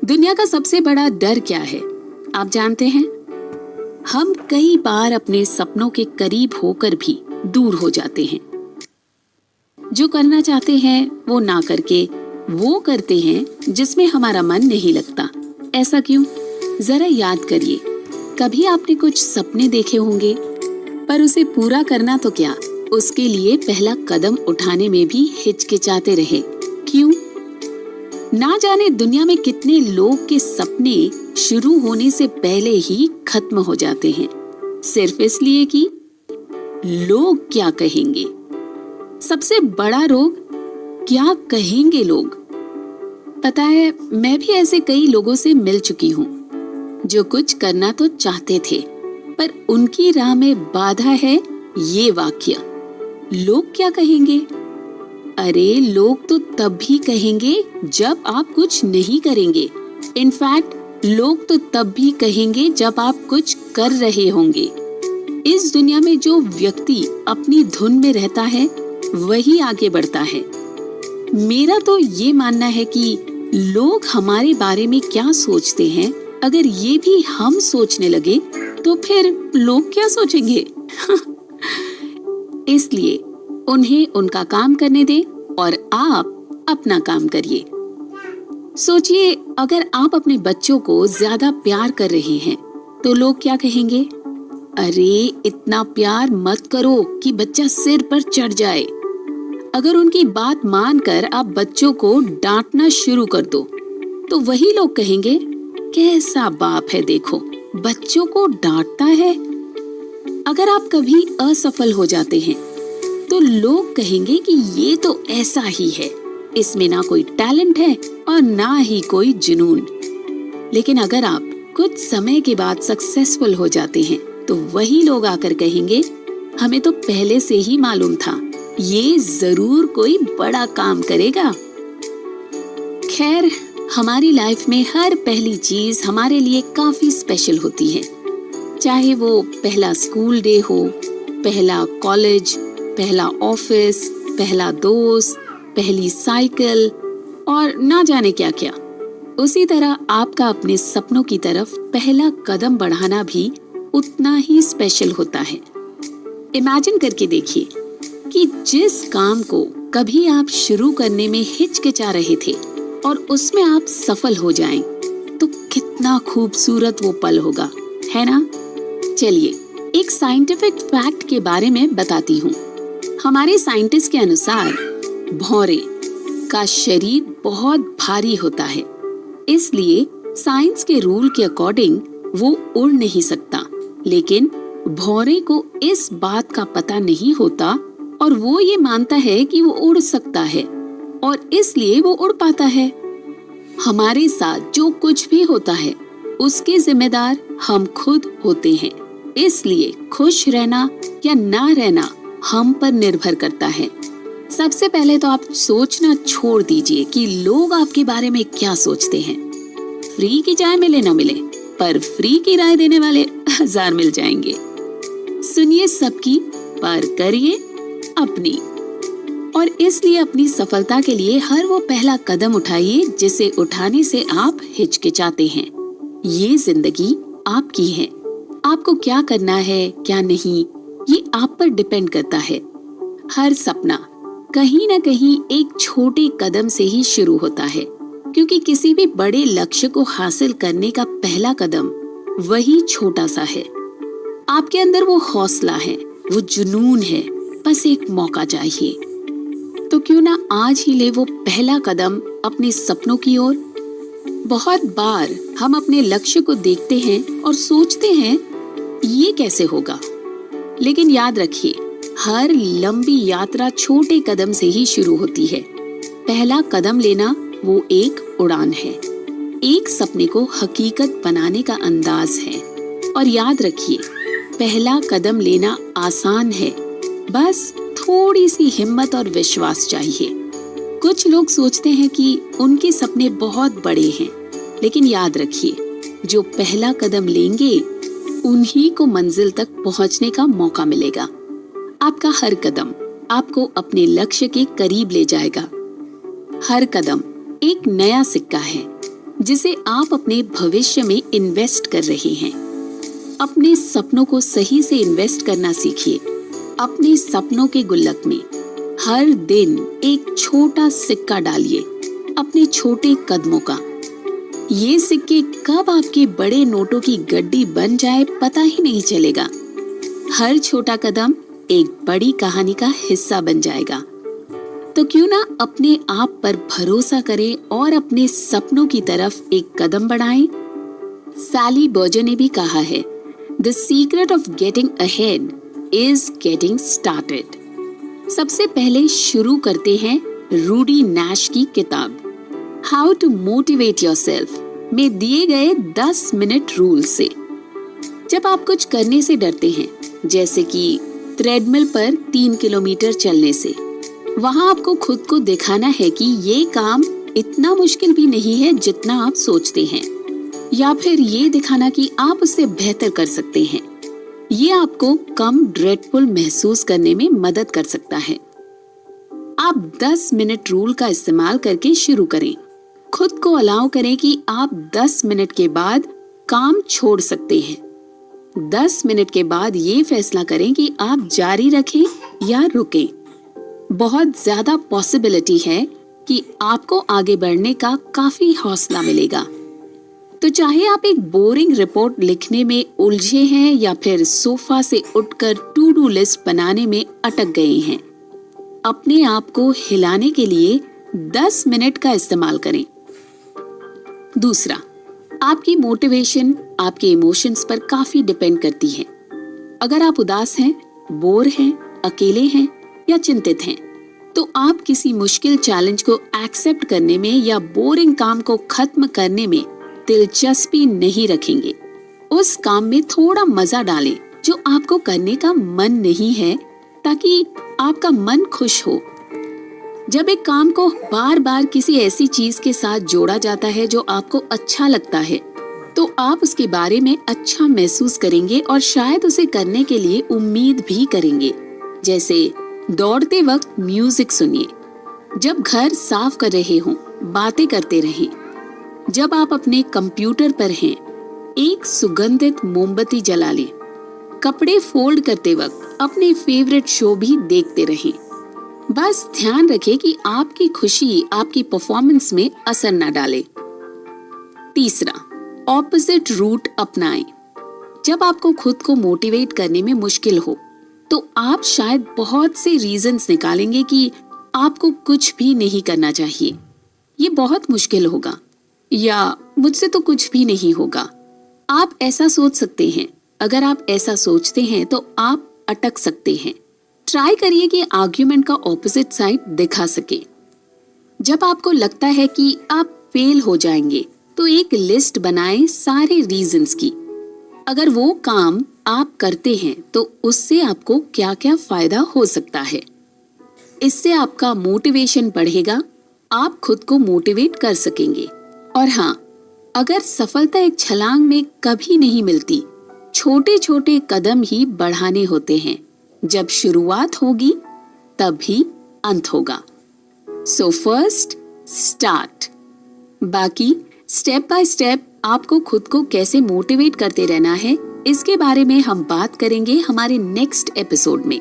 दुनिया का सबसे बड़ा डर क्या है, आप जानते हैं? हम कई बार अपने सपनों के करीब होकर भी दूर हो जाते हैं। जो करना चाहते हैं वो ना करके वो करते हैं जिसमें हमारा मन नहीं लगता। ऐसा क्यों? जरा याद करिए, कभी आपने कुछ सपने देखे होंगे, पर उसे पूरा करना तो क्या, उसके लिए पहला कदम उठाने में भी हिचकिचाते रहे। क्यों? ना जाने दुनिया में कितने लोग के सपने शुरू होने से पहले ही खत्म हो जाते हैं, सिर्फ इसलिए कि लोग क्या कहेंगे। सबसे बड़ा रोग, क्या कहेंगे लोग। पता है, मैं भी ऐसे कई लोगों से मिल चुकी हूँ जो कुछ करना तो चाहते थे, पर उनकी राह में बाधा है ये वाक्य, लोग क्या कहेंगे। अरे लोग तो तब भी कहेंगे जब आप कुछ नहीं करेंगे। इनफैक्ट लोग तो तब भी कहेंगे जब आप कुछ कर रहे होंगे। इस दुनिया में जो व्यक्ति अपनी धुन में रहता है वही आगे बढ़ता है। मेरा तो ये मानना है कि लोग हमारे बारे में क्या सोचते हैं, अगर ये भी हम सोचने लगे तो फिर लोग क्या सोचेंगे। इसलिए उन्हें उनका काम करने दें और आप अपना काम करिए। सोचिए, अगर आप अपने बच्चों को ज्यादा प्यार कर रहे हैं तो लोग क्या कहेंगे? अरे इतना प्यार मत करो कि बच्चा सिर पर चढ़ जाए। अगर उनकी बात मानकर आप बच्चों को डांटना शुरू कर दो तो वही लोग कहेंगे, कैसा बाप है देखो, बच्चों को डांटता है। अगर आप कभी असफल हो जाते हैं तो लोग कहेंगे कि ये तो ऐसा ही है, इसमें ना कोई टैलेंट है और ना ही कोई जुनून। लेकिन अगर आप कुछ समय के बाद सक्सेसफुल हो जाते हैं तो वही लोग आकर कहेंगे, हमें तो पहले से ही मालूम था, ये जरूर कोई बड़ा काम करेगा। खैर, हमारी लाइफ में हर पहली चीज हमारे लिए काफी स्पेशल होती है, चाहे वो पहला स्कूल डे हो, पहला कॉलेज, पहला ऑफिस, पहला दोस्त, पहली साइकिल और ना जाने क्या क्या। उसी तरह आपका अपने सपनों की तरफ पहला कदम बढ़ाना भी उतना ही स्पेशल होता है। इमेजिन करके देखिए कि जिस काम को कभी आप शुरू करने में हिचकिचा रहे थे और उसमें आप सफल हो जाएं, तो कितना खूबसूरत वो पल होगा, है ना? चलिए, एक साइंटिफिक फैक्ट के बारे में बताती हूँ। हमारे साइंटिस्ट के अनुसार भौरे का शरीर बहुत भारी होता है, इसलिए साइंस के रूल के अकॉर्डिंग वो उड़ नहीं सकता। लेकिन भौरे को इस बात का पता नहीं होता और वो ये मानता है कि वो उड़ सकता है और इसलिए वो उड़ पाता है। हमारे साथ जो कुछ भी होता है उसके जिम्मेदार हम खुद होते हैं, इसलिए खुश रहना या ना रहना हम पर निर्भर करता है। सबसे पहले तो आप सोचना छोड़ दीजिए कि लोग आपके बारे में क्या सोचते हैं। फ्री की चाय मिले ना मिले, पर फ्री की राय देने वाले 1000 मिल जाएंगे। सुनिए सबकी, पर करिए अपनी। और इसलिए अपनी सफलता के लिए हर वो पहला कदम उठाइए जिसे उठाने से आप हिचकिचाते हैं। ये जिंदगी आपकी है, आपको क्या करना है क्या नहीं ये आप पर डिपेंड करता है। हर सपना कहीं ना कहीं एक छोटे कदम से ही शुरू होता है, क्योंकि किसी भी बड़े लक्ष्य को हासिल करने का पहला कदम वही छोटा सा है। आपके अंदर वो हौसला है, वो जुनून है, बस एक मौका चाहिए। तो क्यों ना आज ही ले वो पहला कदम अपने सपनों की ओर। बहुत बार हम अपने लक्ष्य को देखते हैं और सोचते हैं ये कैसे होगा, लेकिन याद रखिए, हर लंबी यात्रा छोटे कदम से ही शुरू होती है। पहला कदम लेना वो एक उड़ान है, एक सपने को हकीकत बनाने का अंदाज है। और याद रखिए, पहला कदम लेना आसान है, बस थोड़ी सी हिम्मत और विश्वास चाहिए। कुछ लोग सोचते हैं कि उनके सपने बहुत बड़े हैं, लेकिन याद रखिए, जो पहला कदम लेंगे उन्हीं को मंजिल तक पहुंचने का मौका मिलेगा। आपका हर कदम आपको अपने लक्ष्य के करीब ले जाएगा। हर कदम एक नया सिक्का है जिसे आप अपने भविष्य में इन्वेस्ट कर रहे हैं। अपने सपनों को सही से इन्वेस्ट करना सीखिए। अपने सपनों के गुल्लक में हर दिन एक छोटा सिक्का डालिए अपने छोटे कदमों का। ये सिक्के कब आपके बड़े नोटों की गड्डी बन जाए पता ही नहीं चलेगा। हर छोटा कदम एक बड़ी कहानी का हिस्सा बन जाएगा। तो क्यों ना अपने आप पर भरोसा करें और अपने सपनों की तरफ एक कदम बढ़ाएं। सैली बर्जर ने भी कहा है, the secret of getting ahead is getting started. सबसे पहले शुरू करते हैं रूडी नैश की किताब हाउ टू मोटिवेट योरसेल्फ में दिए गए 10 मिनट रूल से। जब आप कुछ करने से डरते हैं, जैसे कि ट्रेडमिल पर 3 किलोमीटर चलने से, वहां आपको खुद को दिखाना है कि ये काम इतना मुश्किल भी नहीं है जितना आप सोचते हैं, या फिर ये दिखाना कि आप उससे बेहतर कर सकते हैं। ये आपको कम ड्रेडफुल महसूस करने में मदद कर सकता है। आप 10 मिनट रूल का इस्तेमाल करके शुरू करें। खुद को अलाउ करें कि आप 10 मिनट के बाद काम छोड़ सकते हैं। 10 मिनट के बाद ये फैसला करें कि आप जारी रखें या रुकें। बहुत ज्यादा पॉसिबिलिटी है कि आपको आगे बढ़ने का काफी हौसला मिलेगा। तो चाहे आप एक बोरिंग रिपोर्ट लिखने में उलझे हैं या फिर सोफा से उठकर टू डू लिस्ट बनाने में अटक गए हैं, अपने आप को हिलाने के लिए 10 मिनट का इस्तेमाल करें। दूसरा, आपकी मोटिवेशन आपके इमोशंस पर काफी डिपेंड करती है। अगर आप उदास हैं, बोर हैं, अकेले हैं या चिंतित हैं, तो आप किसी मुश्किल चैलेंज को एक्सेप्ट करने में या बोरिंग काम को खत्म करने में दिलचस्पी नहीं रखेंगे। उस काम में थोड़ा मजा डालें जो आपको करने का मन नहीं है, ताकि आपका मन खुश हो। जब एक काम को बार बार किसी ऐसी चीज के साथ जोड़ा जाता है जो आपको अच्छा लगता है, तो आप उसके बारे में अच्छा महसूस करेंगे और शायद उसे करने के लिए उम्मीद भी करेंगे। जैसे दौड़ते वक्त म्यूजिक सुनिए, जब घर साफ कर रहे हों बातें करते रहें, जब आप अपने कंप्यूटर पर हैं एक सुगंधित मोमबत्ती जला लें, कपड़े फोल्ड करते वक्त अपने फेवरेट शो भी देखते रहें। बस ध्यान रखें कि आपकी खुशी आपकी परफॉर्मेंस में असर न डाले। तीसरा, ऑपोजिट रूट अपनाएं। जब आपको खुद को मोटिवेट करने में मुश्किल हो, तो आप शायद बहुत से रीजंस निकालेंगे कि आपको कुछ भी नहीं करना चाहिए, ये बहुत मुश्किल होगा, या मुझसे तो कुछ भी नहीं होगा। आप ऐसा सोच सकते हैं। अगर आप ऐसा सोचते हैं तो आप अटक सकते हैं। ट्राई करिए कि आर्ग्यूमेंट का ऑपोजिट साइड दिखा सके। जब आपको लगता है कि आप फेल हो जाएंगे, तो एक लिस्ट बनाएं सारे रीजंस की। अगर वो काम आप करते हैं तो उससे आपको क्या क्या फायदा हो सकता है। इससे आपका मोटिवेशन बढ़ेगा, आप खुद को मोटिवेट कर सकेंगे। और हाँ, अगर सफलता एक छलांग में कभी नहीं मिलती, छोटे छोटे कदम ही बढ़ाने होते हैं। जब शुरुआत होगी तभी अंत होगा। So first start. बाकी स्टेप बाय स्टेप आपको खुद को कैसे मोटिवेट करते रहना है, इसके बारे में हम बात करेंगे हमारे नेक्स्ट एपिसोड में।